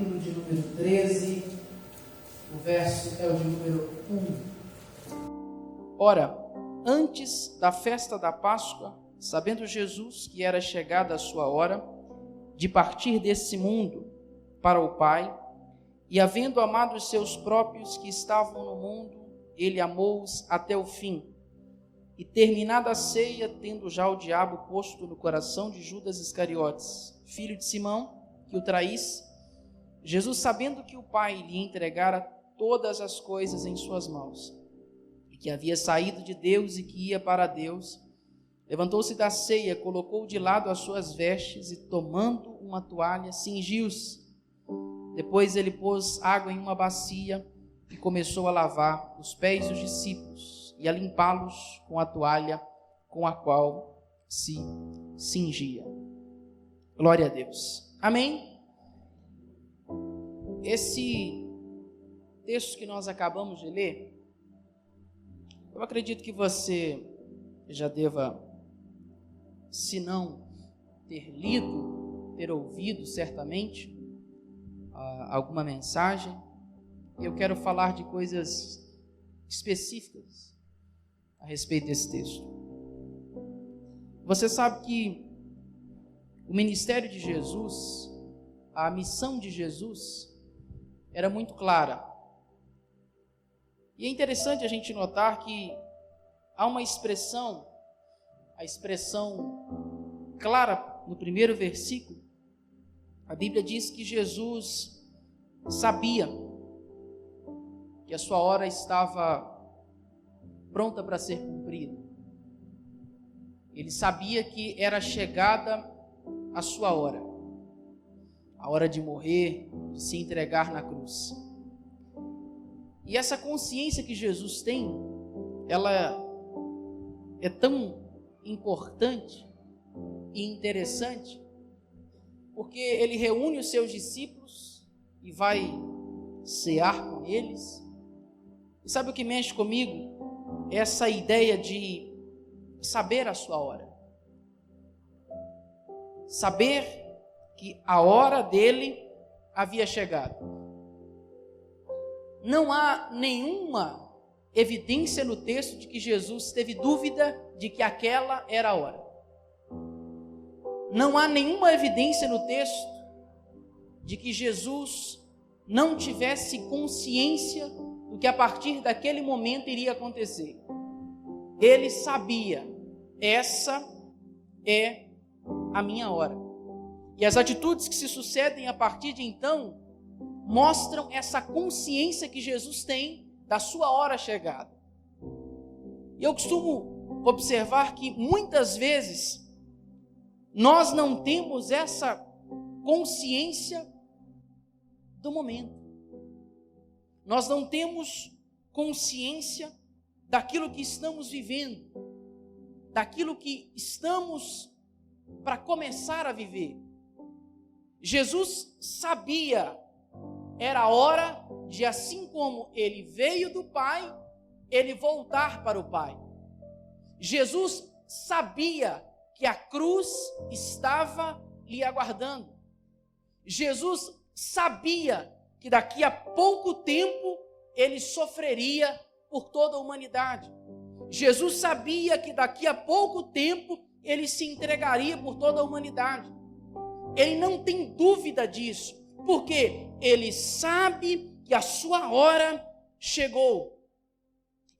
capítulo de número 13, o verso é o de número 1. Ora, antes da festa da Páscoa, sabendo Jesus que era chegada a sua hora de partir desse mundo para o Pai, e havendo amado os seus próprios que estavam no mundo, ele amou-os até o fim. E terminada a ceia, tendo já o diabo posto no coração de Judas Iscariotes, filho de Simão, que o traísse, Jesus, sabendo que o Pai lhe entregara todas as coisas em suas mãos, e que havia saído de Deus e que ia para Deus, levantou-se da ceia, colocou de lado as suas vestes e, tomando uma toalha, cingiu-se. Depois ele pôs água em uma bacia e começou a lavar os pés dos discípulos e a limpá-los com a toalha com a qual se cingia. Glória a Deus. Amém? Esse texto que nós acabamos de ler, eu acredito que você já deva, se não ter lido, ter ouvido certamente alguma mensagem. Eu quero falar de coisas específicas a respeito desse texto. Você sabe que o ministério de Jesus, a missão de Jesus, era muito clara. E é interessante a gente notar que há uma expressão, a expressão clara no primeiro versículo. A Bíblia diz que Jesus sabia que a sua hora estava pronta para ser cumprida. Ele sabia que era chegada a sua hora, a hora de morrer, de se entregar na cruz. E essa consciência que Jesus tem, ela é tão importante e interessante, porque ele reúne os seus discípulos e vai cear com eles. E sabe o que mexe comigo? Essa ideia de saber a sua hora. Saber que a hora dele havia chegado. Não há nenhuma evidência no texto de que Jesus teve dúvida de que aquela era a hora. Não há nenhuma evidência no texto de que Jesus não tivesse consciência do que a partir daquele momento iria acontecer. Ele sabia, essa é a minha hora. E as atitudes que se sucedem a partir de então mostram essa consciência que Jesus tem da sua hora chegada. E eu costumo observar que muitas vezes nós não temos essa consciência do momento. Nós não temos consciência daquilo que estamos vivendo, daquilo que estamos para começar a viver. Jesus sabia, era a hora de, assim como ele veio do Pai, ele voltar para o Pai. Jesus sabia que a cruz estava lhe aguardando. Jesus sabia que daqui a pouco tempo ele sofreria por toda a humanidade. Jesus sabia que daqui a pouco tempo ele se entregaria por toda a humanidade. Ele não tem dúvida disso, porque ele sabe que a sua hora chegou.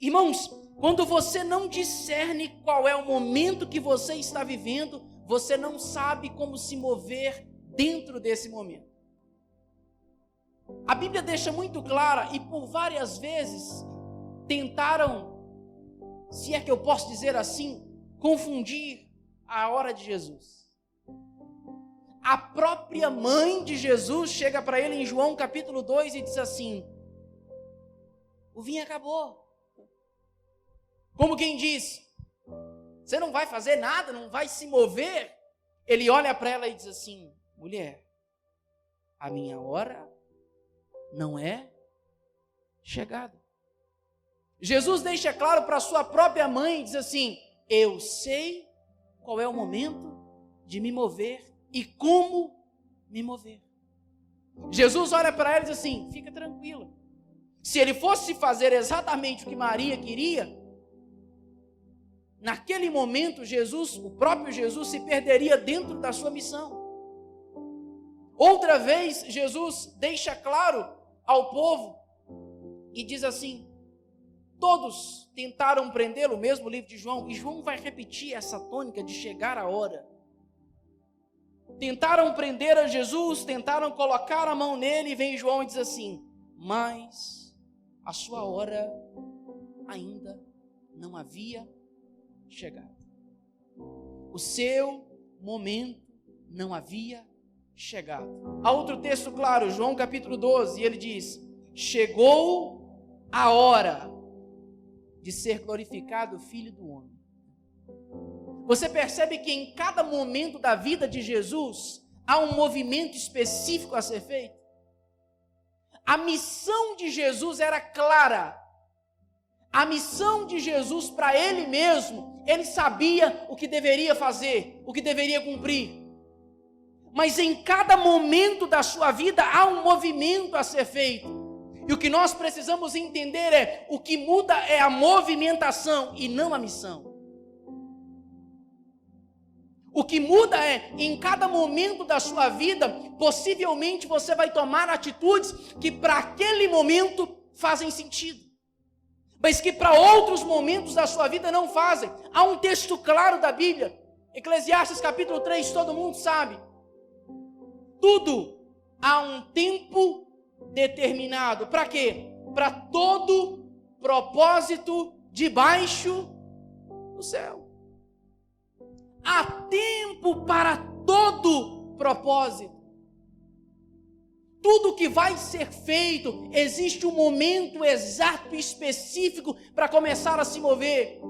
Irmãos, quando você não discerne qual é o momento que você está vivendo, você não sabe como se mover dentro desse momento. A Bíblia deixa muito clara, e por várias vezes tentaram, se é que eu posso dizer assim, confundir a hora de Jesus. A própria mãe de Jesus chega para ele em João capítulo 2 e diz assim: o vinho acabou. Como quem diz, você não vai fazer nada, não vai se mover? Ele olha para ela e diz assim: mulher, a minha hora não é chegada. Jesus deixa claro para a sua própria mãe e diz assim: eu sei qual é o momento de me mover e como me mover. Jesus olha para ela e diz assim: fica tranquila. Se ele fosse fazer exatamente o que Maria queria, naquele momento o próprio Jesus se perderia dentro da sua missão. Outra vez, Jesus deixa claro ao povo e diz assim: todos tentaram prendê-lo, mesmo livro de João, e João vai repetir essa tônica de chegar a hora. Tentaram prender a Jesus, tentaram colocar a mão nele, e vem João e diz assim: mas a sua hora ainda não havia chegado. O seu momento não havia chegado. Há outro texto claro, João capítulo 12, e ele diz: chegou a hora de ser glorificado o Filho do Homem. Você percebe que em cada momento da vida de Jesus há um movimento específico a ser feito? A missão de Jesus era clara. A missão de Jesus para ele mesmo, ele sabia o que deveria fazer, o que deveria cumprir. Mas em cada momento da sua vida há um movimento a ser feito. E o que nós precisamos entender é: o que muda é a movimentação e não a missão. O que muda é, em cada momento da sua vida, possivelmente você vai tomar atitudes que para aquele momento fazem sentido, mas que para outros momentos da sua vida não fazem. Há um texto claro da Bíblia, Eclesiastes capítulo 3, todo mundo sabe. Tudo há um tempo determinado. Para quê? Para todo propósito debaixo do céu. Há tempo para todo propósito. Tudo que vai ser feito, existe um momento exato e específico para começar a se mover.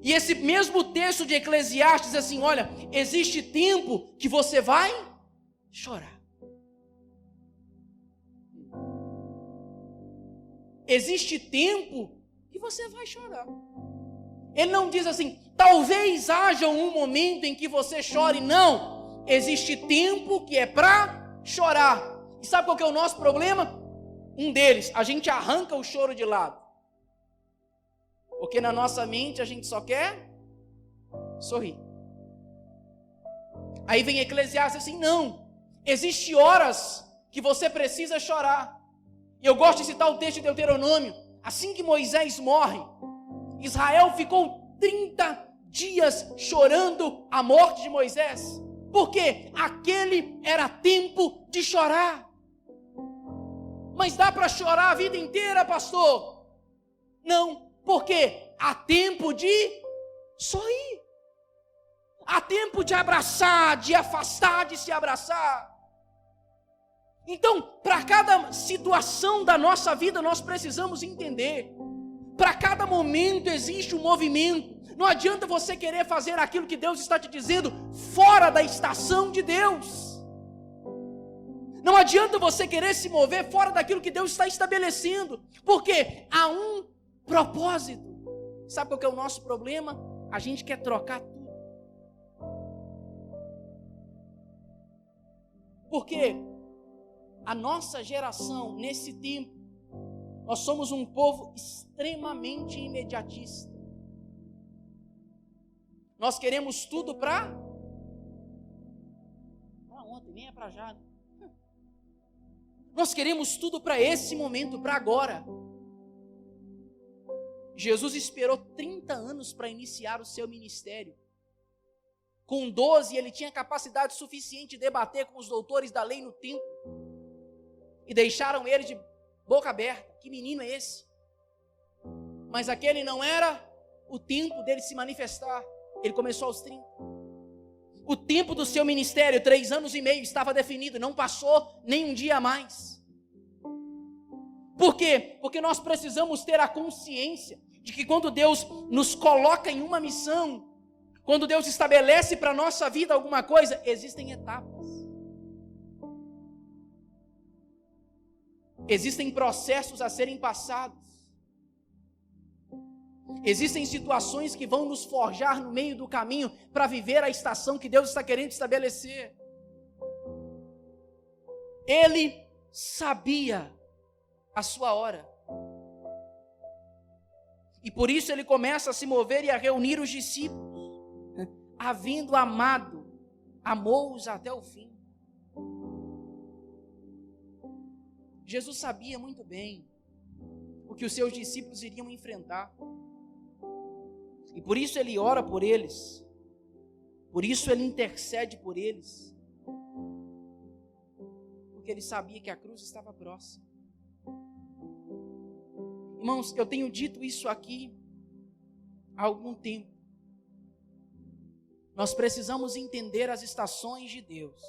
E esse mesmo texto de Eclesiastes diz assim: olha, existe tempo que você vai chorar. Existe tempo que você vai chorar. Ele não diz assim: talvez haja um momento em que você chore. Não, existe tempo que é para chorar. E sabe qual que é o nosso problema? Um deles, a gente arranca o choro de lado. Porque na nossa mente a gente só quer sorrir. Aí vem Eclesiastes assim: não, existe horas que você precisa chorar. E eu gosto de citar o texto de Deuteronômio. Assim que Moisés morre, Israel ficou 30 dias chorando a morte de Moisés. Porque aquele era tempo de chorar. Mas dá para chorar a vida inteira, pastor? Não, porque há tempo de sorrir. Há tempo de abraçar, de afastar, de se abraçar. Então, para cada situação da nossa vida, nós precisamos entender. Para cada momento existe um movimento. Não adianta você querer fazer aquilo que Deus está te dizendo fora da estação de Deus. Não adianta você querer se mover fora daquilo que Deus está estabelecendo. Porque há um propósito. Sabe qual que é o nosso problema? A gente quer trocar tudo. Porque a nossa geração, nesse tempo, nós somos um povo extremamente imediatista. Nós queremos tudo para ontem, nem é para já. Nós queremos tudo para esse momento, para agora. Jesus esperou 30 anos para iniciar o seu ministério. Com 12, ele tinha capacidade suficiente de debater com os doutores da lei no templo. E deixaram ele de boca aberta. Que menino é esse? Mas aquele não era o tempo dele se manifestar. Ele começou aos 30. O tempo do seu ministério, 3 anos e meio, estava definido. Não passou nem um dia a mais. Por quê? Porque nós precisamos ter a consciência de que quando Deus nos coloca em uma missão, quando Deus estabelece para a nossa vida alguma coisa, existem etapas. Existem processos a serem passados. Existem situações que vão nos forjar no meio do caminho para viver a estação que Deus está querendo estabelecer. Ele sabia a sua hora. E por isso ele começa a se mover e a reunir os discípulos. Havendo amado, amou-os até o fim. Jesus sabia muito bem o que os seus discípulos iriam enfrentar. E por isso ele ora por eles. Por isso ele intercede por eles. Porque ele sabia que a cruz estava próxima. Irmãos, eu tenho dito isso aqui há algum tempo. Nós precisamos entender as estações de Deus.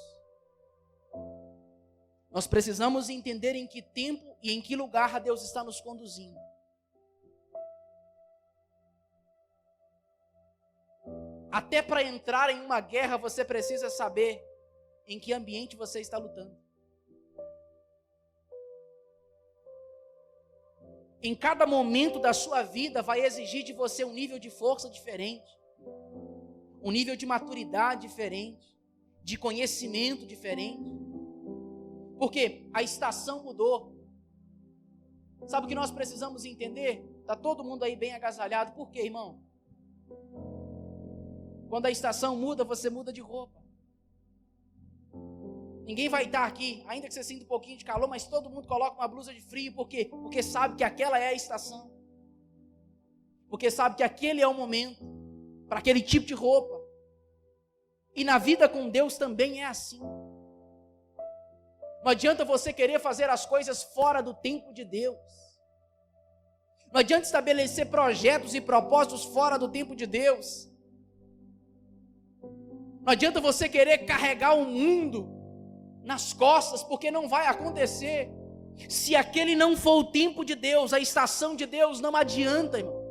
Nós precisamos entender em que tempo e em que lugar Deus está nos conduzindo. Até para entrar em uma guerra, você precisa saber em que ambiente você está lutando. Em cada momento da sua vida vai exigir de você um nível de força diferente, um nível de maturidade diferente, de conhecimento diferente. Porque a estação mudou. Sabe o que nós precisamos entender? Está todo mundo aí bem agasalhado. Por quê, irmão? Quando a estação muda, você muda de roupa. Ninguém vai estar aqui, ainda que você sinta um pouquinho de calor, mas todo mundo coloca uma blusa de frio. Por quê? Porque sabe que aquela é a estação. Porque sabe que aquele é o momento para aquele tipo de roupa. E na vida com Deus também é assim. Não adianta você querer fazer as coisas fora do tempo de Deus. Não adianta estabelecer projetos e propósitos fora do tempo de Deus. Não adianta você querer carregar o mundo nas costas, porque não vai acontecer. Se aquele não for o tempo de Deus, a estação de Deus, não adianta, irmão.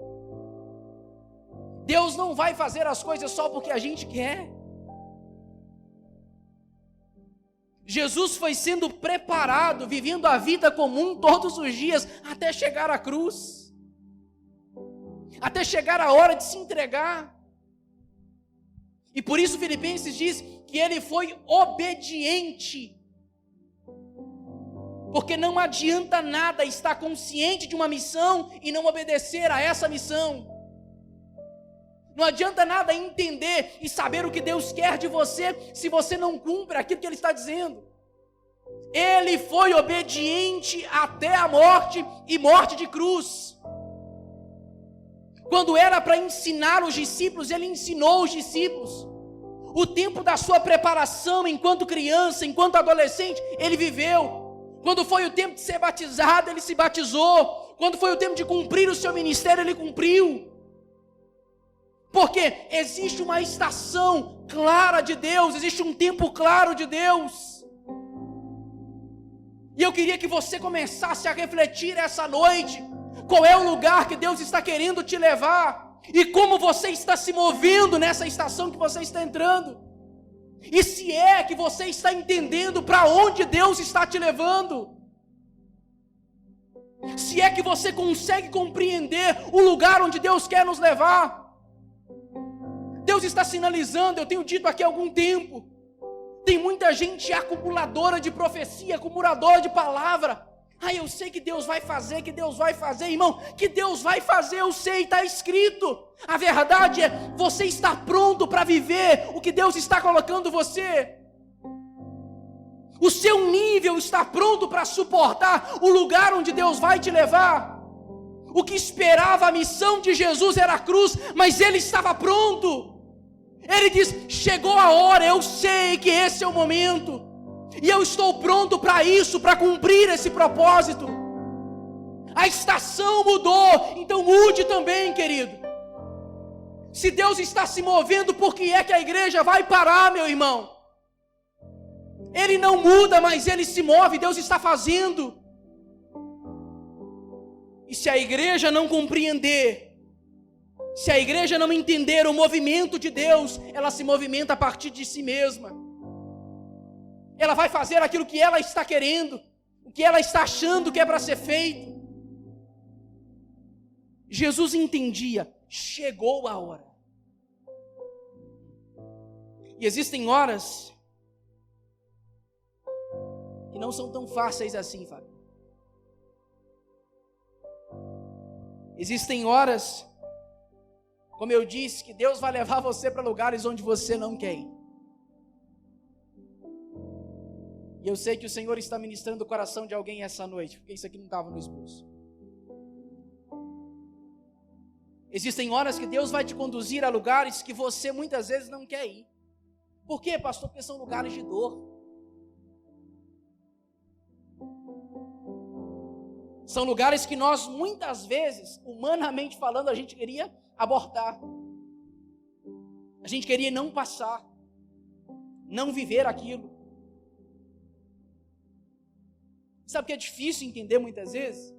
Deus não vai fazer as coisas só porque a gente quer. Jesus foi sendo preparado, vivendo a vida comum todos os dias, até chegar à cruz. Até chegar a hora de se entregar. E por isso Filipenses diz que ele foi obediente. Porque não adianta nada estar consciente de uma missão e não obedecer a essa missão. Não adianta nada entender e saber o que Deus quer de você se você não cumpre aquilo que Ele está dizendo. Ele foi obediente até a morte e morte de cruz. Quando era para ensinar os discípulos, Ele ensinou os discípulos. O tempo da sua preparação enquanto criança, enquanto adolescente, Ele viveu. Quando foi o tempo de ser batizado, Ele se batizou. Quando foi o tempo de cumprir o seu ministério, Ele cumpriu. Porque existe uma estação clara de Deus, existe um tempo claro de Deus. E eu queria que você começasse a refletir essa noite, qual é o lugar que Deus está querendo te levar, e como você está se movendo nessa estação que você está entrando, e se é que você está entendendo para onde Deus está te levando, se é que você consegue compreender o lugar onde Deus quer nos levar. Deus está sinalizando, eu tenho dito aqui há algum tempo, tem muita gente acumuladora de profecia, acumuladora de palavra. Eu sei que Deus vai fazer, irmão, que Deus vai fazer, eu sei, está escrito. A verdade é, você está pronto para viver o que Deus está colocando você. O seu nível está pronto para suportar o lugar onde Deus vai te levar. O que esperava a missão de Jesus era a cruz, mas Ele estava pronto. Ele diz, chegou a hora, eu sei que esse é o momento, e eu estou pronto para isso, para cumprir esse propósito. A estação mudou, então mude também, querido. Se Deus está se movendo, por que é que a igreja vai parar, meu irmão? Ele não muda, mas Ele se move, Deus está fazendo. E se a igreja não compreender, se a igreja não entender o movimento de Deus, ela se movimenta a partir de si mesma. Ela vai fazer aquilo que ela está querendo, o que ela está achando que é para ser feito. Jesus entendia, chegou a hora. E existem horas que não são tão fáceis assim, Fábio. Existem horas, como eu disse, que Deus vai levar você para lugares onde você não quer ir. E eu sei que o Senhor está ministrando o coração de alguém essa noite, porque isso aqui não estava no esboço. Existem horas que Deus vai te conduzir a lugares que você muitas vezes não quer ir. Por quê, pastor? Porque são lugares de dor. São lugares que nós, muitas vezes, humanamente falando, a gente queria abortar. A gente queria não passar, não viver aquilo. Sabe o que é difícil entender muitas vezes?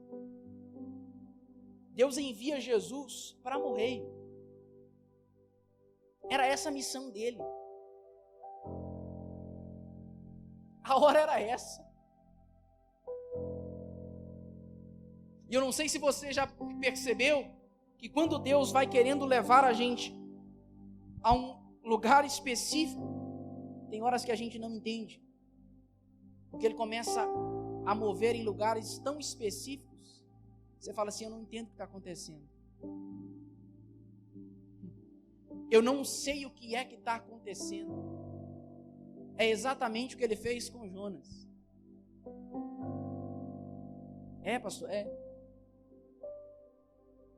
Deus envia Jesus para morrer. Era essa a missão dele. A hora era essa. E eu não sei se você já percebeu que quando Deus vai querendo levar a gente a um lugar específico, tem horas que a gente não entende. Porque Ele começa a mover em lugares tão específicos. Você fala assim, eu não entendo o que está acontecendo. Eu não sei o que é que está acontecendo. É exatamente o que Ele fez com Jonas. É, pastor, é.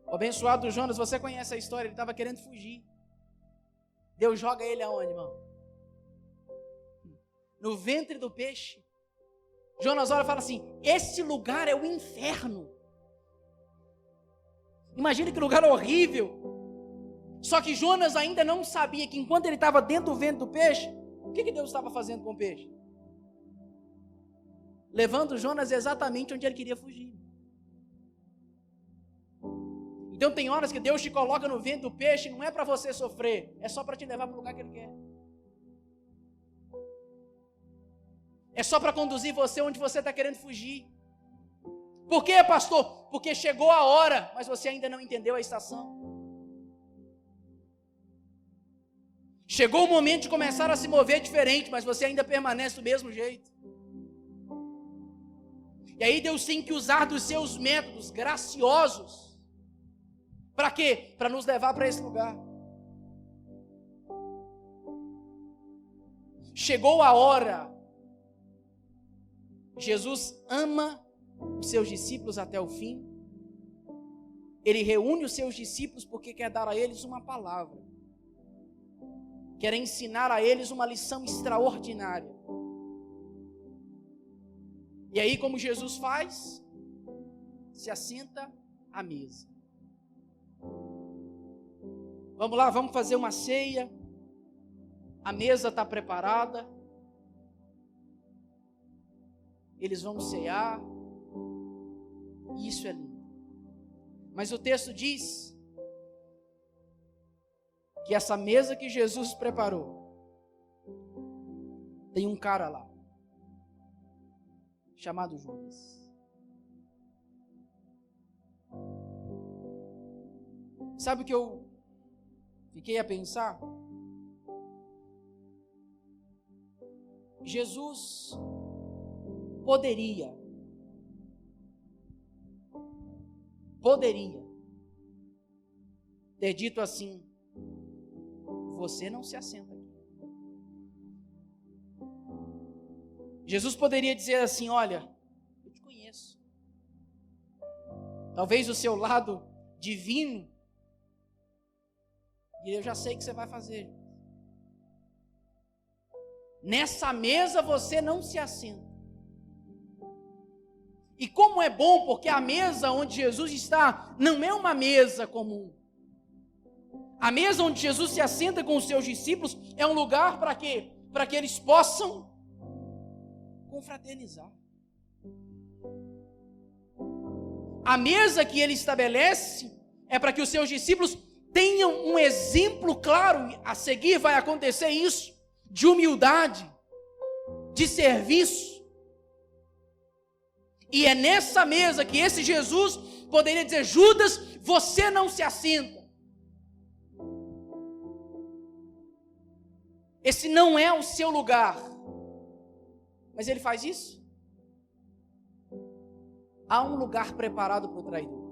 O abençoado Jonas, você conhece a história, ele estava querendo fugir. Deus joga ele aonde, irmão? No ventre do peixe. Jonas olha e fala assim, esse lugar é o inferno. Imagina que lugar horrível. Só que Jonas ainda não sabia que enquanto ele estava dentro do ventre do peixe, o que Deus estava fazendo com o peixe? Levando Jonas exatamente onde ele queria fugir. Então tem horas que Deus te coloca no ventre do peixe, não é para você sofrer, é só para te levar para o lugar que Ele quer. É só para conduzir você onde você está querendo fugir. Por quê, pastor? Porque chegou a hora, mas você ainda não entendeu a estação. Chegou o momento de começar a se mover diferente, mas você ainda permanece do mesmo jeito. E aí Deus tem que usar dos seus métodos graciosos. Para quê? Para nos levar para esse lugar. Chegou a hora. Jesus ama os seus discípulos até o fim. Ele reúne os seus discípulos porque quer dar a eles uma palavra. Quer ensinar a eles uma lição extraordinária. E aí, como Jesus faz? Se assenta à mesa. Vamos lá, vamos fazer uma ceia. A mesa está preparada. Eles vão cear. E isso é lindo. Mas o texto diz que essa mesa que Jesus preparou, tem um cara lá, chamado Judas. Sabe o que eu fiquei a pensar? Jesus poderia ter dito assim, você não se assenta aqui. Jesus poderia dizer assim, olha, eu te conheço. Talvez o seu lado divino, e eu já sei o que você vai fazer. Nessa mesa você não se assenta. E como é bom, porque a mesa onde Jesus está não é uma mesa comum. A mesa onde Jesus se assenta com os seus discípulos é um lugar para quê? Para que eles possam confraternizar. A mesa que ele estabelece é para que os seus discípulos tenham um exemplo claro, a seguir vai acontecer isso, de humildade, de serviço. E é nessa mesa que esse Jesus poderia dizer, Judas, você não se assenta. Esse não é o seu lugar. Mas ele faz isso? há um lugar preparado para o traidor.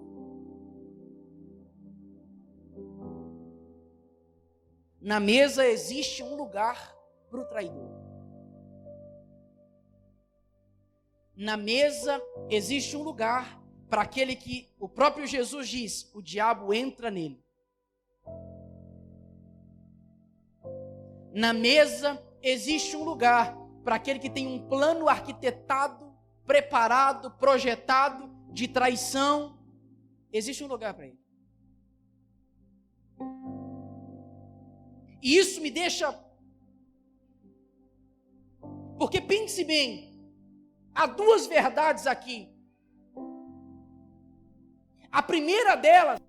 Na mesa existe um lugar para o traidor. Na mesa existe um lugar para aquele que o próprio Jesus diz, o diabo entra nele. Na mesa existe um lugar para aquele que tem um plano arquitetado, preparado, projetado de traição. Existe um lugar para ele. E isso me deixa... Porque pense bem, há duas verdades aqui. A primeira delas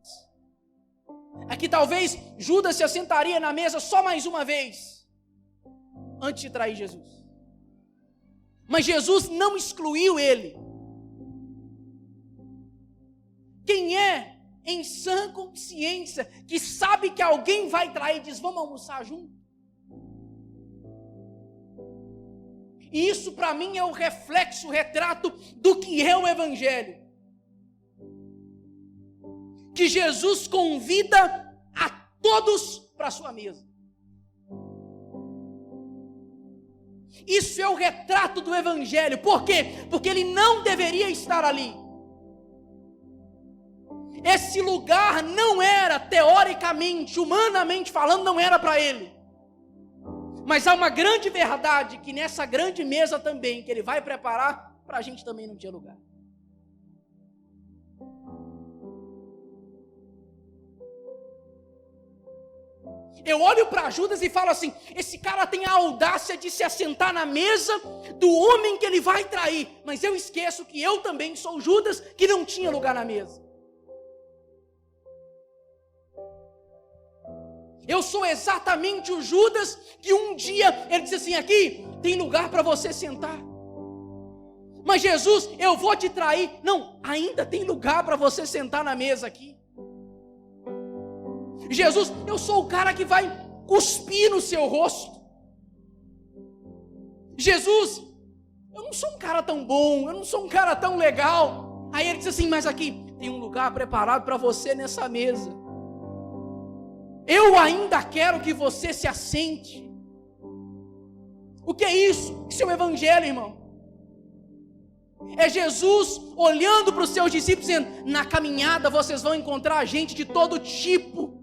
é que talvez Judas se assentaria na mesa só mais uma vez, antes de trair Jesus. Mas Jesus não excluiu ele. Quem é em sã consciência, que sabe que alguém vai trair, diz, vamos almoçar junto? E isso para mim é o reflexo, o retrato do que é o Evangelho. Que Jesus convida a todos para a sua mesa. Isso é o retrato do Evangelho. Por quê? Porque ele não deveria estar ali. Esse lugar não era, teoricamente, humanamente falando, não era para ele. Mas há uma grande verdade, que nessa grande mesa também, que ele vai preparar, para a gente também não tinha lugar. Eu olho para Judas e falo assim, esse cara tem a audácia de se assentar na mesa do homem que ele vai trair. Mas eu esqueço que eu também sou Judas, que não tinha lugar na mesa. Eu sou exatamente o Judas que um dia ele disse assim, aqui tem lugar para você sentar. Mas Jesus, eu vou te trair. Não, ainda tem lugar para você sentar na mesa aqui. Jesus, eu sou o cara que vai cuspir no seu rosto. Jesus, eu não sou um cara tão bom, eu não sou um cara tão legal. Aí ele disse assim, mas aqui tem um lugar preparado para você nessa mesa. Eu ainda quero que você se assente. O que é isso? Isso é o Evangelho, irmão. É Jesus olhando para os seus discípulos dizendo, na caminhada vocês vão encontrar gente de todo tipo.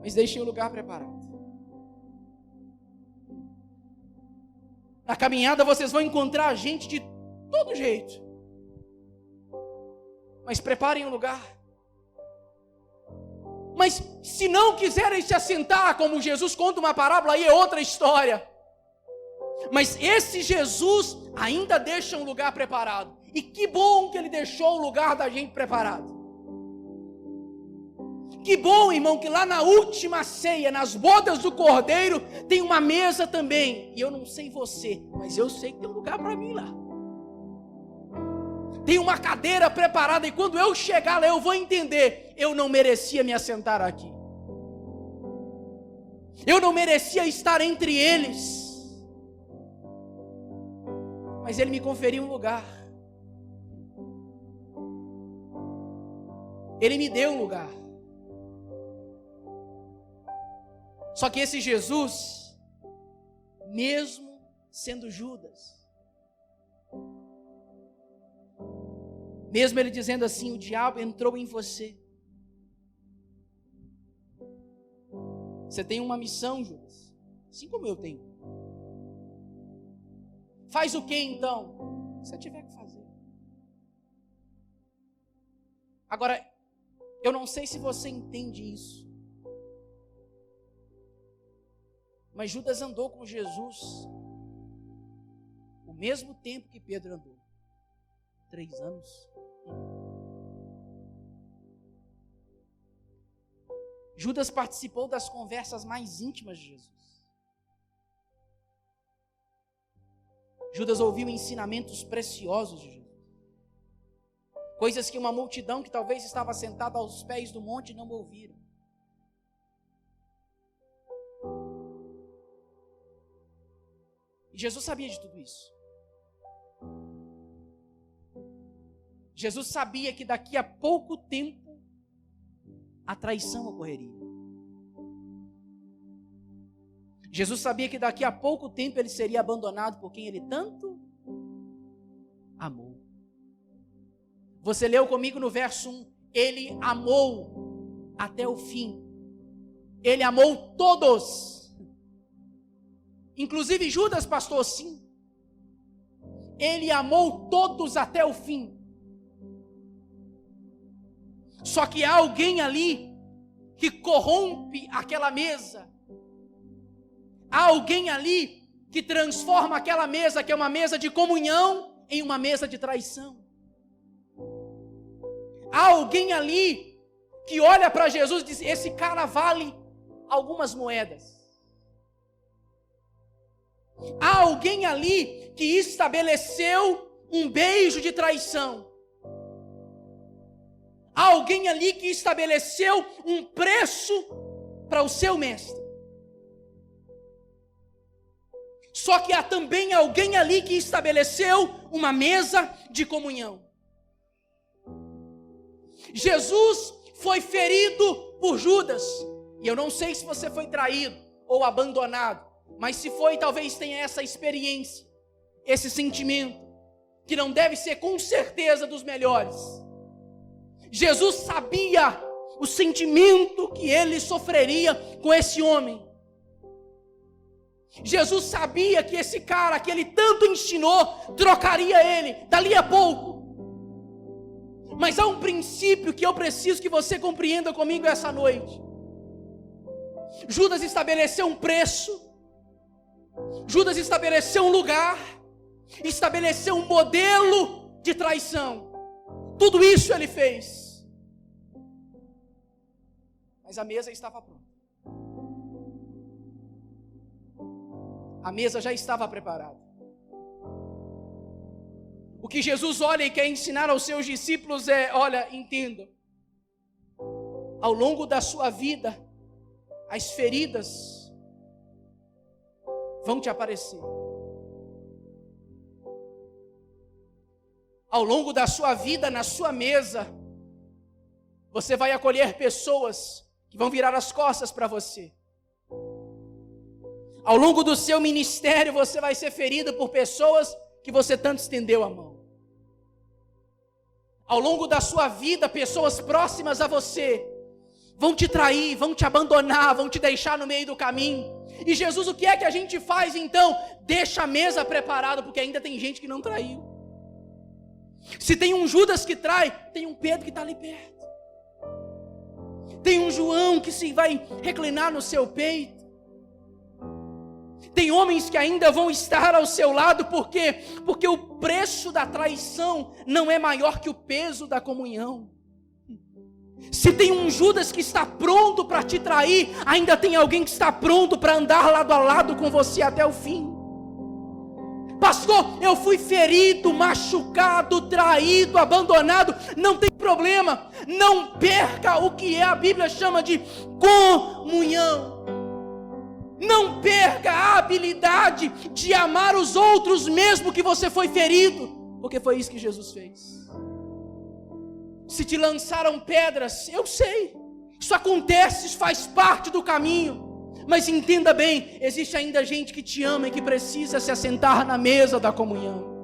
Mas deixem o lugar preparado. Na caminhada vocês vão encontrar gente de todo jeito. Mas preparem o lugar. Mas se não quiserem se assentar, como Jesus conta uma parábola, aí é outra história. Mas esse Jesus ainda deixa um lugar preparado. E que bom que ele deixou o lugar da gente preparado. Que bom, irmão, que lá na última ceia, nas bodas do Cordeiro, tem uma mesa também. E eu não sei você, mas eu sei que tem um lugar para mim lá. Tem uma cadeira preparada e quando eu chegar lá eu vou entender, eu não merecia me assentar aqui. Eu não merecia estar entre eles. Mas ele me conferiu um lugar. Ele me deu um lugar. Só que esse Jesus, mesmo sendo Judas, mesmo ele dizendo assim, o diabo entrou em você. Você tem uma missão, Judas, assim como eu tenho. Faz o que então? O que você tiver que fazer. Agora, eu não sei se você entende isso, mas Judas andou com Jesus o mesmo tempo que Pedro andou. 3 anos. Judas participou das conversas mais íntimas de Jesus. Judas ouviu ensinamentos preciosos de Jesus. Coisas que uma multidão que talvez estava sentada aos pés do monte não ouviram. E Jesus sabia de tudo isso. Jesus sabia que daqui a pouco tempo a traição ocorreria. Jesus sabia que daqui a pouco tempo ele seria abandonado por quem ele tanto amou. Você leu comigo no verso 1, ele amou até o fim. Ele amou todos. Inclusive Judas, pastor, sim. Ele amou todos até o fim. Só que há alguém ali que corrompe aquela mesa. Há alguém ali que transforma aquela mesa, que é uma mesa de comunhão, em uma mesa de traição. Há alguém ali que olha para Jesus e diz: esse cara vale algumas moedas. Há alguém ali que estabeleceu um beijo de traição. Há alguém ali que estabeleceu um preço para o seu mestre. Só que há também alguém ali que estabeleceu uma mesa de comunhão. Jesus foi ferido por Judas. E eu não sei se você foi traído ou abandonado, mas se foi, talvez tenha essa experiência, esse sentimento, que não deve ser com certeza dos melhores. Jesus sabia o sentimento que ele sofreria com esse homem. Jesus sabia que esse cara que ele tanto ensinou, trocaria ele dali a pouco. Mas há um princípio que eu preciso que você compreenda comigo essa noite. Judas estabeleceu um preço, Judas estabeleceu um lugar, estabeleceu um modelo de traição. Tudo isso ele fez. Mas a mesa estava pronta. A mesa já estava preparada. O que Jesus olha e quer ensinar aos seus discípulos é: olha, entendam, ao longo da sua vida, as feridas vão te aparecer. Ao longo da sua vida, na sua mesa, você vai acolher pessoas que vão virar as costas para você. Ao longo do seu ministério, você vai ser ferido por pessoas que você tanto estendeu a mão. Ao longo da sua vida, pessoas próximas a você vão te trair, vão te abandonar, vão te deixar no meio do caminho. E Jesus, o que é que a gente faz então? Deixa a mesa preparada, porque ainda tem gente que não traiu. Se tem um Judas que trai, tem um Pedro que está ali perto. Tem um João que se vai reclinar no seu peito. Tem homens que ainda vão estar ao seu lado, por quê? Porque o preço da traição não é maior que o peso da comunhão. Se tem um Judas que está pronto para te trair, ainda tem alguém que está pronto para andar lado a lado com você até o fim. Pastor, eu fui ferido, machucado, traído, abandonado. Não tem problema, não perca o que a Bíblia chama de comunhão. Não perca a habilidade de amar os outros mesmo que você foi ferido, porque foi isso que Jesus fez. Se te lançaram pedras, eu sei, isso acontece, isso faz parte do caminho, mas entenda bem, existe ainda gente que te ama e que precisa se assentar na mesa da comunhão.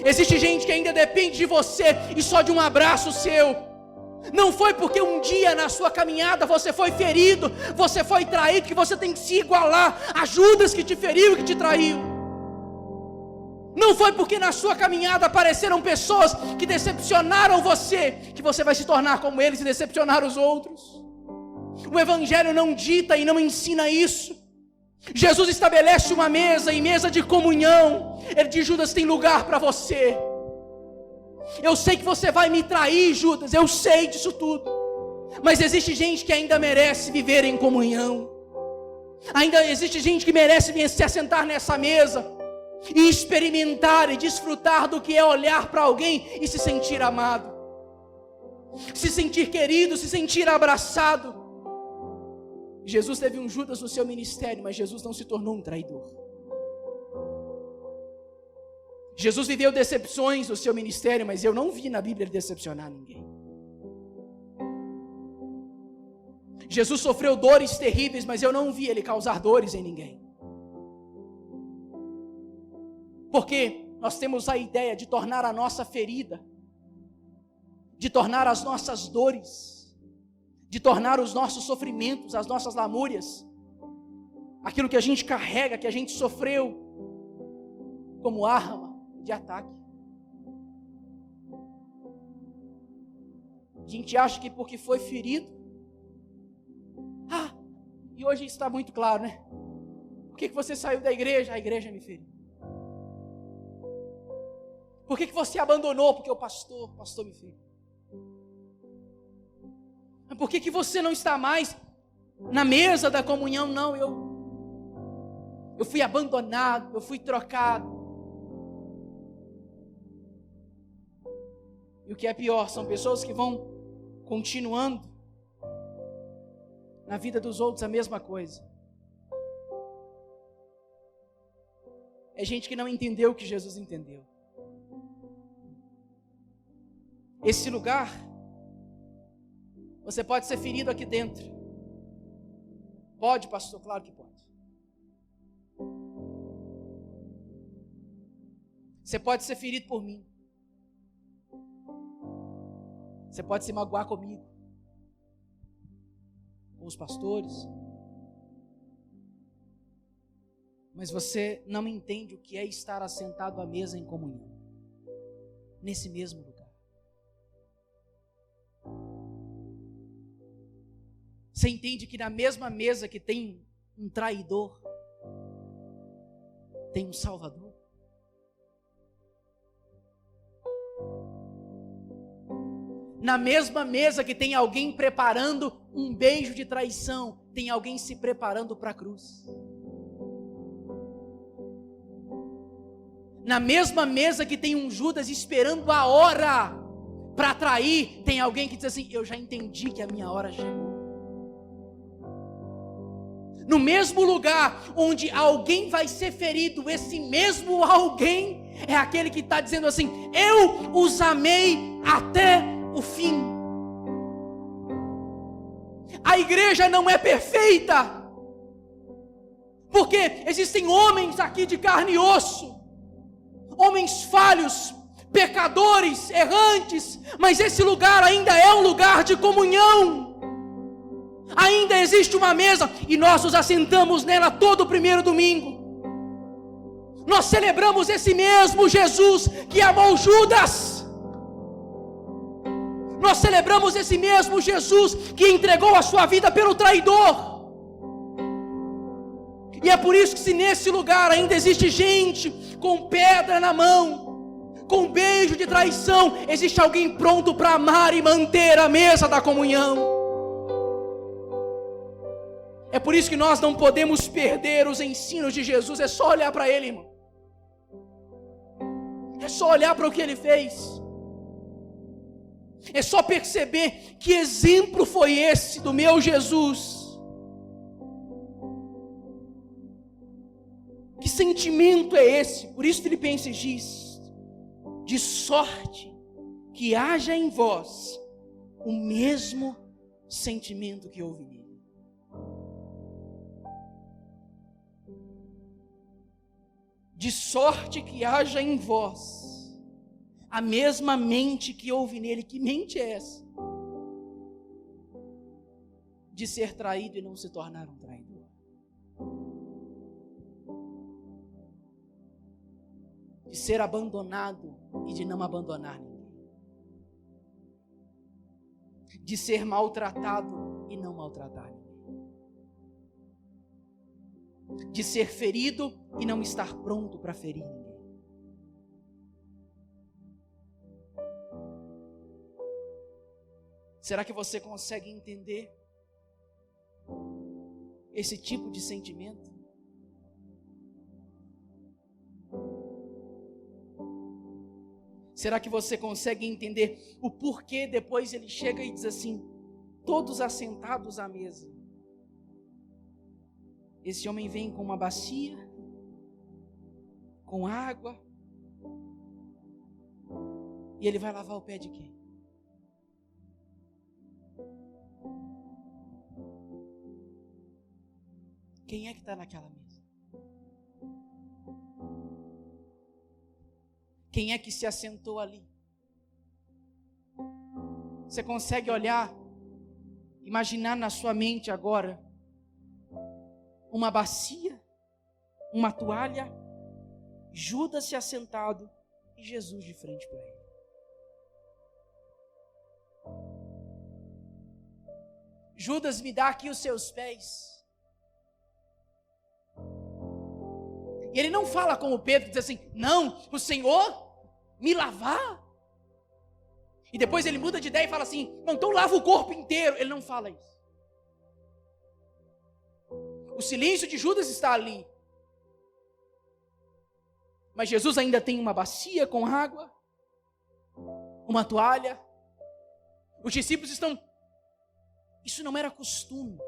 Existe gente que ainda depende de você e só de um abraço seu. Não foi porque um dia na sua caminhada você foi ferido, você foi traído, que você tem que se igualar a Judas que te feriu e que te traiu. Não foi porque na sua caminhada apareceram pessoas que decepcionaram você, que você vai se tornar como eles e decepcionar os outros. O Evangelho não dita e não ensina isso. Jesus estabelece uma mesa, e mesa de comunhão. Ele diz: Judas, tem lugar para você. Eu sei que você vai me trair, Judas, eu sei disso tudo, mas existe gente que ainda merece viver em comunhão. Ainda existe gente que merece se assentar nessa mesa e experimentar e desfrutar do que é olhar para alguém e se sentir amado, se sentir querido, se sentir abraçado. Jesus teve um Judas no seu ministério, mas Jesus não se tornou um traidor. Jesus viveu decepções no seu ministério, mas eu não vi na Bíblia ele decepcionar ninguém. Jesus sofreu dores terríveis, mas eu não vi ele causar dores em ninguém. Porque nós temos a ideia de tornar a nossa ferida, de tornar as nossas dores, de tornar os nossos sofrimentos, as nossas lamúrias, aquilo que a gente carrega, que a gente sofreu, como arma de ataque. A gente acha que porque foi ferido, e hoje está muito claro, né? Por que você saiu da igreja? A igreja me feriu. Por que você abandonou? Porque o pastor me feriu. Por que você não está mais na mesa da comunhão? Não, eu fui abandonado, eu fui trocado. E o que é pior, são pessoas que vão continuando na vida dos outros a mesma coisa. É gente que não entendeu o que Jesus entendeu. Esse lugar, você pode ser ferido aqui dentro. Pode, pastor? Claro que pode. Você pode ser ferido por mim. Você pode se magoar comigo, com os pastores, mas você não entende o que é estar assentado à mesa em comunhão, nesse mesmo lugar. Você entende que na mesma mesa que tem um traidor, tem um Salvador? Na mesma mesa que tem alguém preparando um beijo de traição, tem alguém se preparando para a cruz. Na mesma mesa que tem um Judas esperando a hora para trair, tem alguém que diz assim: eu já entendi que a minha hora chegou. No mesmo lugar onde alguém vai ser ferido, esse mesmo alguém é aquele que está dizendo assim: eu os amei até o fim. A igreja não é perfeita, porque existem homens aqui de carne e osso, homens falhos, pecadores, errantes, mas esse lugar ainda é um lugar de comunhão. Ainda existe uma mesa e nós nos assentamos nela todo primeiro domingo. Nós celebramos esse mesmo Jesus que amou Judas. Nós celebramos esse mesmo Jesus que entregou a sua vida pelo traidor. E é por isso que, se nesse lugar ainda existe gente com pedra na mão, com beijo de traição, existe alguém pronto para amar e manter a mesa da comunhão. É por isso que nós não podemos perder os ensinos de Jesus. É só olhar para Ele, irmão. É só olhar para o que Ele fez. É só perceber que exemplo foi esse do meu Jesus. Que sentimento é esse? Por isso Filipenses diz: de sorte que haja em vós o mesmo sentimento que houve nele. De sorte que haja em vós a mesma mente que houve nele. Que mente é essa? De ser traído e não se tornar um traidor. De ser abandonado e de não abandonar ninguém. De ser maltratado e não maltratar ninguém. De ser ferido e não estar pronto para ferir ninguém. Será que você consegue entender esse tipo de sentimento? Será que você consegue entender o porquê depois ele chega e diz assim: todos assentados à mesa? Esse homem vem com uma bacia, com água, E ele vai lavar o pé de quem? Quem é que está naquela mesa? Quem é que se assentou ali? Você consegue olhar, imaginar na sua mente agora uma bacia, uma toalha, Judas se assentado e Jesus de frente para ele. Judas, me dá aqui os seus pés. E ele não fala como Pedro, diz assim, não, o Senhor me lavar. E depois ele muda de ideia e fala assim, não, então lava o corpo inteiro. Ele não fala isso. O silêncio de Judas está ali. Mas Jesus ainda tem uma bacia com água, uma toalha. Os discípulos estão... Isso não era costume.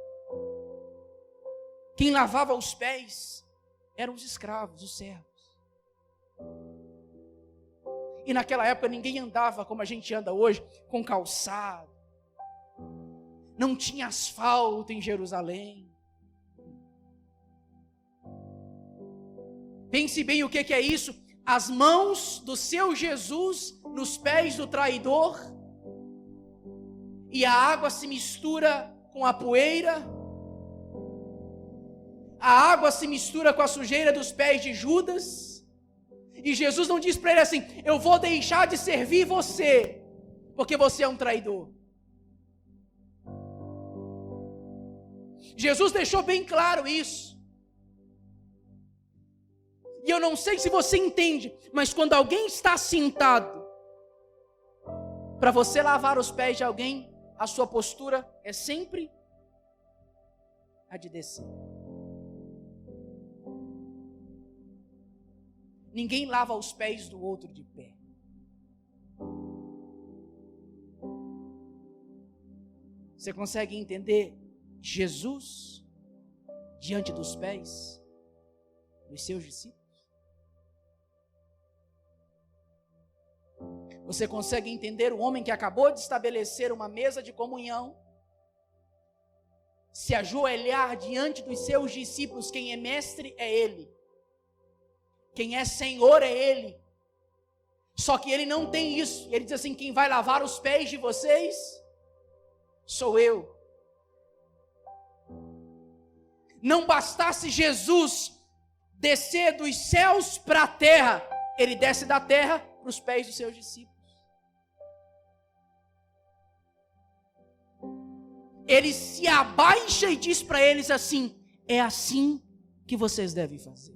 Quem lavava os pés eram os escravos, os servos. E naquela época ninguém andava como a gente anda hoje, com calçado. Não tinha asfalto em Jerusalém. Pense bem o que é isso. As mãos do seu Jesus nos pés do traidor. E a água se mistura com a poeira. A água se mistura com a sujeira dos pés de Judas. E Jesus não diz para ele assim, eu vou deixar de servir você, porque você é um traidor. Jesus deixou bem claro isso. E eu não sei se você entende, mas quando alguém está sentado, para você lavar os pés de alguém, a sua postura é sempre a de descer. Ninguém lava os pés do outro de pé. Você consegue entender Jesus diante dos pés dos seus discípulos? Você consegue entender o homem que acabou de estabelecer uma mesa de comunhão, se ajoelhar diante dos seus discípulos? Quem é mestre é ele. Quem é Senhor é Ele. Só que Ele não tem isso. Ele diz assim, quem vai lavar os pés de vocês sou eu. Não bastasse Jesus descer dos céus para a terra, Ele desce da terra para os pés dos seus discípulos. Ele se abaixa e diz para eles assim, é assim que vocês devem fazer.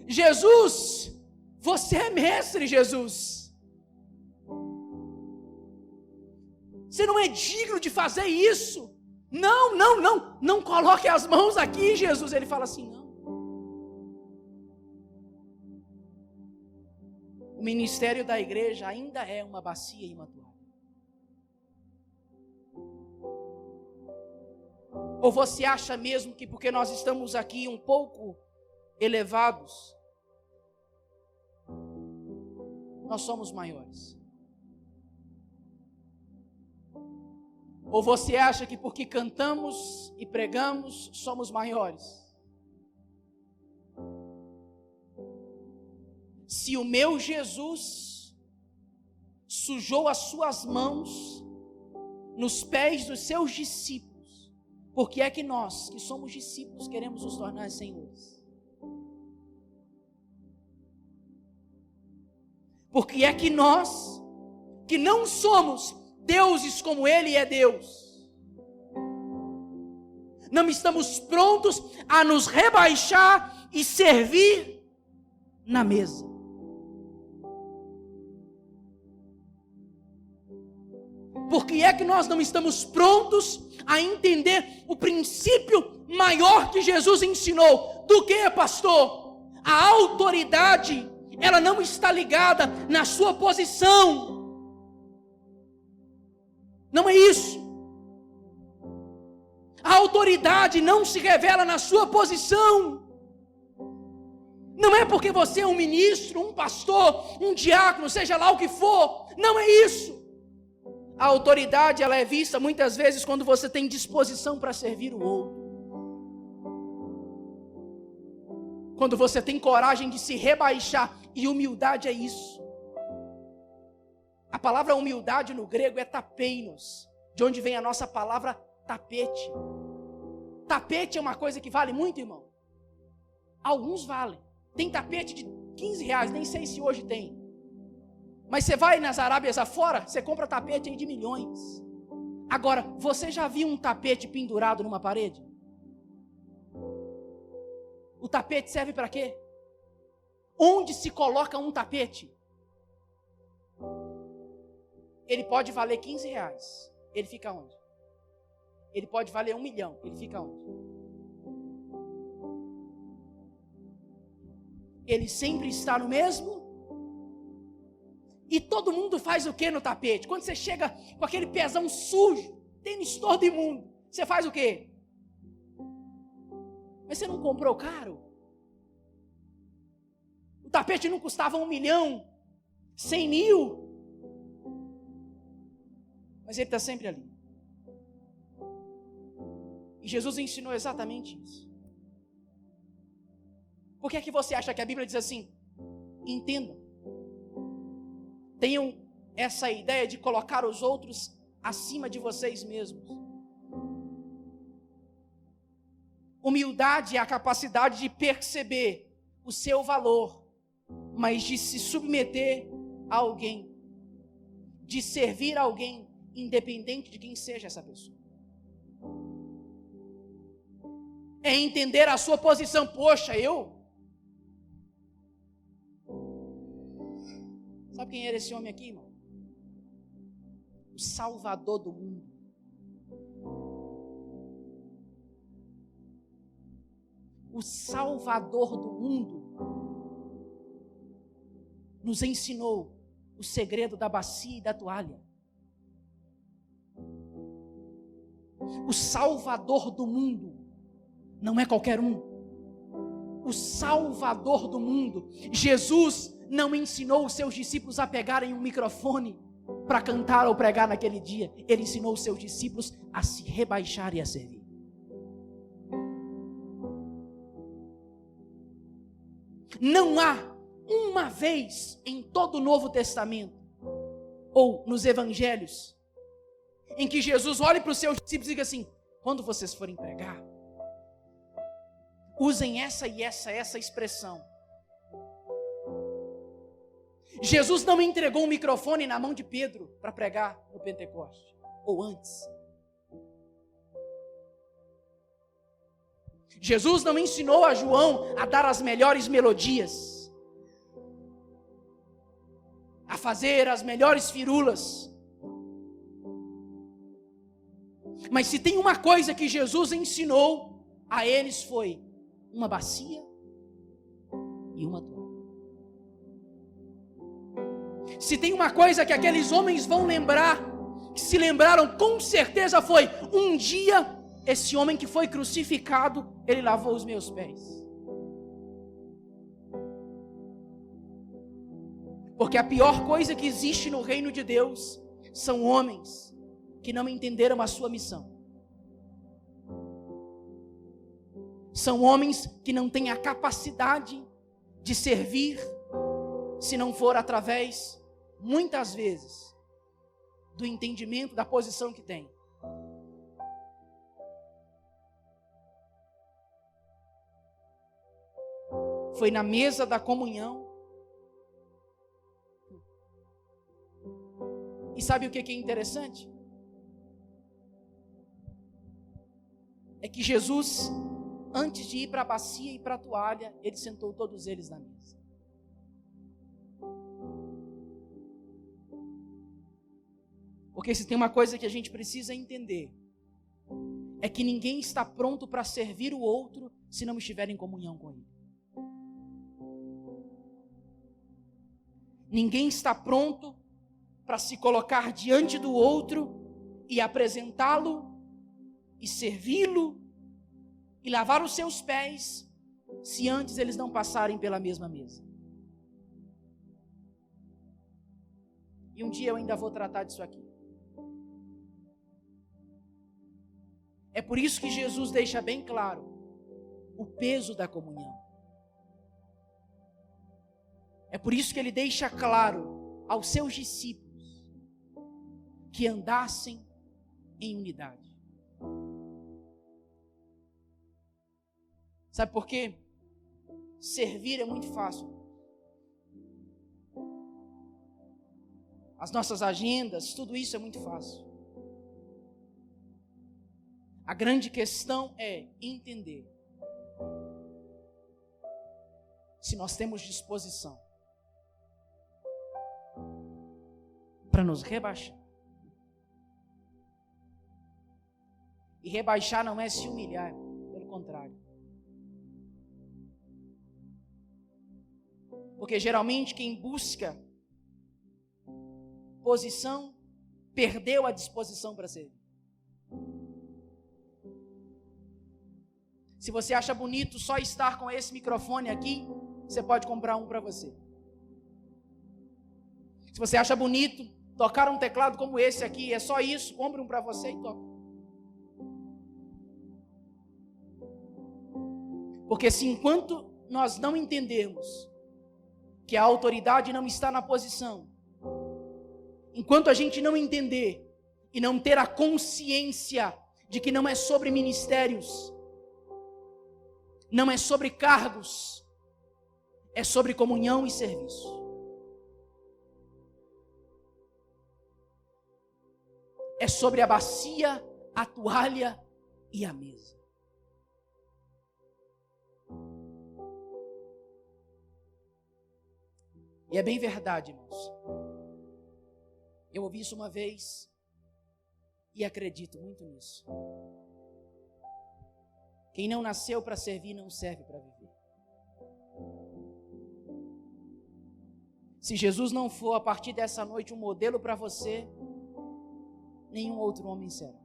Jesus, você é mestre, Jesus. Você não é digno de fazer isso. Não coloque as mãos aqui, Jesus. Ele fala assim, não. O ministério da igreja ainda é uma bacia e uma toalha. Ou você acha mesmo que porque nós estamos aqui um pouco elevados, nós somos maiores? Ou você acha que porque cantamos e pregamos, somos maiores? Se o meu Jesus sujou as suas mãos nos pés dos seus discípulos, por que é que nós, que somos discípulos, queremos nos tornar senhores? Porque é que nós, que não somos deuses como Ele é Deus, não estamos prontos a nos rebaixar e servir na mesa. Porque é que nós não estamos prontos a entender o princípio maior que Jesus ensinou? Do que, pastor? A autoridade, ela não está ligada na sua posição. Não é isso. A autoridade não se revela na sua posição. Não é porque você é um ministro, um pastor, um diácono, seja lá o que for. Não é isso. A autoridade, ela é vista muitas vezes quando você tem disposição para servir o outro. Quando você tem coragem de se rebaixar. E humildade é isso. A palavra humildade no grego é tapeinos, de onde vem a nossa palavra tapete. Tapete é uma coisa que vale muito, irmão. Alguns valem. Tem tapete de R$15, nem sei se hoje tem. Mas você vai nas Arábias afora, você compra tapete aí de milhões. Agora, você já viu um tapete pendurado numa parede? O tapete serve para quê? Onde se coloca um tapete? Ele pode valer R$15. Ele fica onde? Ele pode valer R$1 milhão. Ele fica onde? Ele sempre está no mesmo. E todo mundo faz o que no tapete? Quando você chega com aquele pezão sujo, tênis todo imundo, você faz o quê? Mas você não comprou caro? O tapete não custava 1 milhão, 100 mil. Mas ele está sempre ali. E Jesus ensinou exatamente isso. Por que é que você acha que a Bíblia diz assim? Entendam. Tenham essa ideia de colocar os outros acima de vocês mesmos. Humildade é a capacidade de perceber o seu valor, mas de se submeter a alguém, de servir a alguém, independente de quem seja essa pessoa. É entender a sua posição. Poxa, Sabe quem era esse homem aqui, irmão? O Salvador do mundo. O Salvador do mundo nos ensinou o segredo da bacia e da toalha. O Salvador do mundo não é qualquer um. O Salvador do mundo. Jesus não ensinou os seus discípulos a pegarem um microfone para cantar ou pregar naquele dia. Ele ensinou os seus discípulos a se rebaixar e a servir. Não há uma vez em todo o Novo Testamento ou nos Evangelhos em que Jesus olhe para os seus discípulos e diga assim: quando vocês forem pregar, usem essa e essa expressão. Jesus não entregou um microfone na mão de Pedro para pregar no Pentecoste, ou antes. Jesus não ensinou a João a dar as melhores melodias, a fazer as melhores firulas. Mas se tem uma coisa que Jesus ensinou a eles, foi uma bacia e uma toalha. Se tem uma coisa que aqueles homens vão lembrar, que se lembraram com certeza, foi: um dia esse homem que foi crucificado, ele lavou os meus pés. Porque a pior coisa que existe no reino de Deus são homens que não entenderam a sua missão. São homens que não têm a capacidade de servir, se não for através, muitas vezes, do entendimento da posição que tem. Foi na mesa da comunhão. E sabe o que é interessante? É que Jesus, antes de ir para a bacia e para a toalha, ele sentou todos eles na mesa. Porque se tem uma coisa que a gente precisa entender, é que ninguém está pronto para servir o outro se não estiver em comunhão com ele. Ninguém está pronto para se colocar diante do outro e apresentá-lo e servi-lo e lavar os seus pés se antes eles não passarem pela mesma mesa. E um dia eu ainda vou tratar disso aqui. É por isso que Jesus deixa bem claro o peso da comunhão. É por isso que ele deixa claro aos seus discípulos que andassem em unidade. Sabe por quê? Servir é muito fácil. As nossas agendas, tudo isso é muito fácil. A grande questão é entender se nós temos disposição para nos rebaixar. E rebaixar não é se humilhar, pelo contrário. Porque geralmente quem busca posição, perdeu a disposição para servir. Se você acha bonito só estar com esse microfone aqui, você pode comprar um para você. Se você acha bonito tocar um teclado como esse aqui, é só isso, compre um para você e toque. Porque se enquanto nós não entendermos que a autoridade não está na posição, enquanto a gente não entender e não ter a consciência de que não é sobre ministérios, não é sobre cargos, é sobre comunhão e serviço. É sobre a bacia, a toalha e a mesa. E é bem verdade, irmãos. Eu ouvi isso uma vez e acredito muito nisso. Quem não nasceu para servir não serve para viver. Se Jesus não for a partir dessa noite um modelo para você, nenhum outro homem será.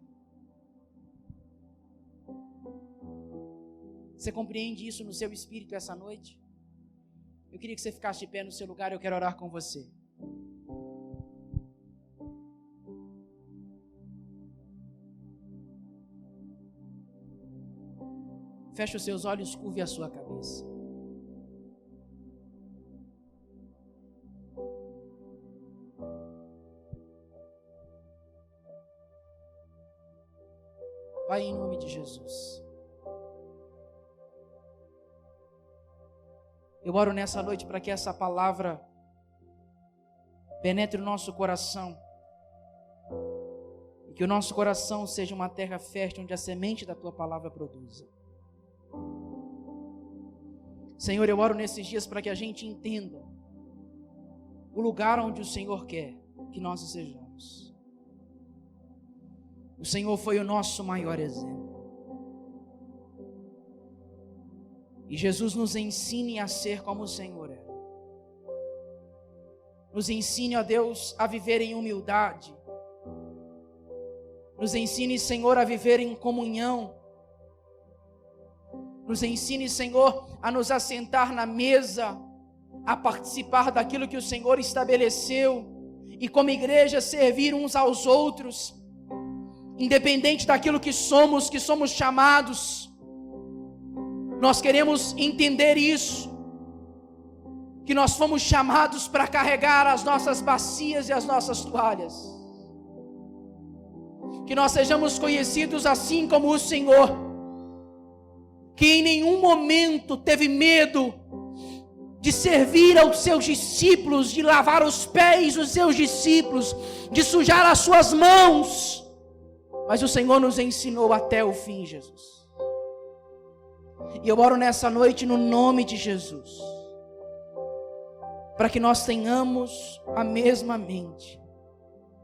Você compreende isso no seu espírito essa noite? Eu queria que você ficasse de pé no seu lugar, eu quero orar com você. Feche os seus olhos, curve a sua cabeça. Pai, em nome de Jesus, eu oro nessa noite para que essa palavra penetre o nosso coração e que o nosso coração seja uma terra fértil onde a semente da Tua palavra produza. Senhor, eu oro nesses dias para que a gente entenda o lugar onde o Senhor quer que nós estejamos. O Senhor foi o nosso maior exemplo. E Jesus nos ensine a ser como o Senhor é. Nos ensine, ó Deus, a viver em humildade. Nos ensine, Senhor, a viver em comunhão. Nos ensine, Senhor, a nos assentar na mesa, a participar daquilo que o Senhor estabeleceu e como igreja servir uns aos outros, independente daquilo que somos chamados. Nós queremos entender isso, que nós fomos chamados para carregar as nossas bacias e as nossas toalhas, que nós sejamos conhecidos assim como o Senhor, que em nenhum momento teve medo de servir aos seus discípulos, de lavar os pés dos seus discípulos, de sujar as suas mãos, mas o Senhor nos ensinou até o fim, Jesus. E eu oro nessa noite no nome de Jesus, para que nós tenhamos a mesma mente,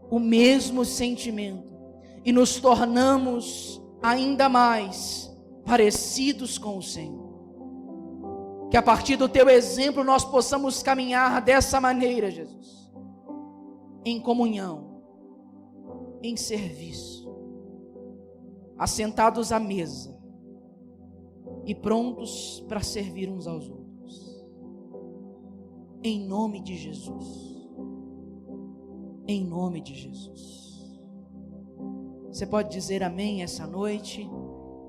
o mesmo sentimento, e nos tornamos ainda mais parecidos com o Senhor. Que a partir do Teu exemplo nós possamos caminhar dessa maneira, Jesus, em comunhão, em serviço, assentados à mesa, e prontos para servir uns aos outros. Em nome de Jesus. Em nome de Jesus. Você pode dizer amém essa noite?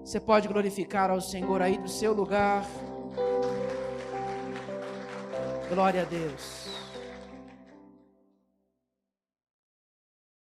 Você pode glorificar ao Senhor aí do seu lugar. Glória a Deus.